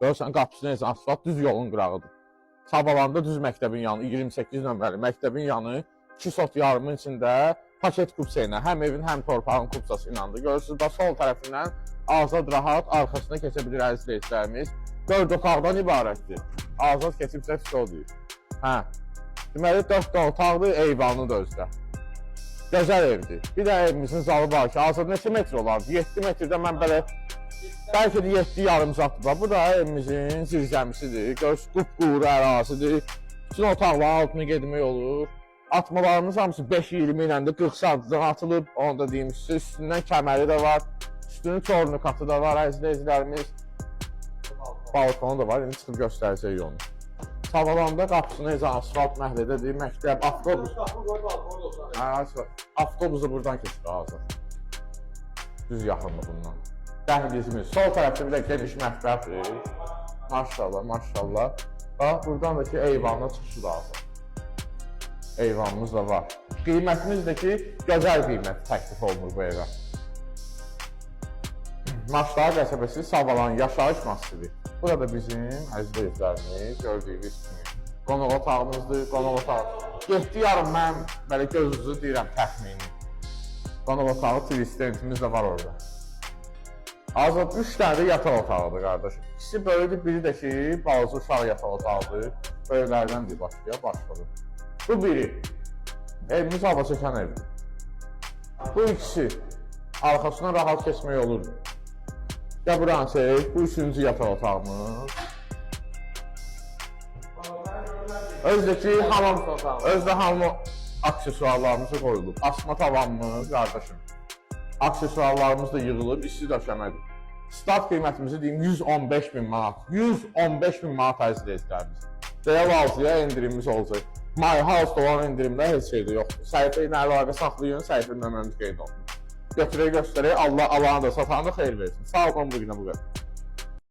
Görürsən qapısı necə asfalt düz yolun qırağıdır. Sabalanda düz məktəbin yanı 28 nömrəli məktəbin yanı 2 sot yarımın içində paket kupsa ilə həm evin həm torpağın kupsası iləndir. Görürsünüz da sol tərəfindən azad rahat arxasına keçə bilir əziz reislərimiz. 4 otaqdan ibarətdir. Azad keçibsə fisodur. Hə. Deməli 4 otaqdır, eyvanı da özdə. Gözəl evdir. Bir də evimizin zalı var ki, azad neçə metr olardı? 7 metrdə mən belə bəlkə də 7 yarım zatdır. Bu da evimizin zirzəmisidir. Görürsünüz, qupquru ərazidir. Bütün otaqların altına getmək olur. Atmalarımız hamısı 5-20 ilə də 40 santıdan atılıb. Onu da deyim sizə, üstündən kəməri də var. Üstünün tornikatı da var əzizlərimiz. Balkonu da var, indi çıxıb göstərəcək onu. Savalanda qapısı necə asfalt məhlədədir, məktəb, avtobus. Avtobusu buradan keçir azad. Düz yaxınlığından. Dəhlizimiz, sol tərəfdə bir də geniş mətbəxdir. Maşallah, maşallah. Bax, buradan da ki, eyvanla çıxışı da azad. Eyvanımız da var. Qiymətimiz də ki, gözəl qiymət təklif olunur bu evə. Maçlar qəsəbəsi Savalan yaşayış massivi. Burada bizim əziz evlərimiz gördüyünüz kimi qonaq otağımızdır, qonaq otağı. 7 yarım mən belə gözünüzü deyirəm təxmini. Qonaq otağı twistentimiz də var orada. Azad 3 dənə də yataq otağıdır qardaşım. İkisi böyüdür, biri də ki balaca uşaq yataq otağıdır. Böyüklərdəndir başladı. Bu biri. Evimiz hava çəkən evdir. Bu ikisi. Arxasından rahat keçmək olur. Ya buranı çək, bu 3-cü yataq otağımız. Özdə hamı aksesuarlarımızı qoyulub. Asma tavanımız, qardaşım. Aksesuarlarımız da yığılıb, isti döşəmədir. Start qiymətimizi deyim 115.000 manat. 115.000 manat əzizlərimiz. Deyə valcıya indirimimiz olacaq. My House-da olan indirimdə heç şeydə yoxdur. Səhifə ilə əlaqə saxlayın, səhifə nömrəmiz qeyd olunur. Götürək göstərək, Allah alana da satana da xeyir versin. Sağ olun, bu günə bu qədər.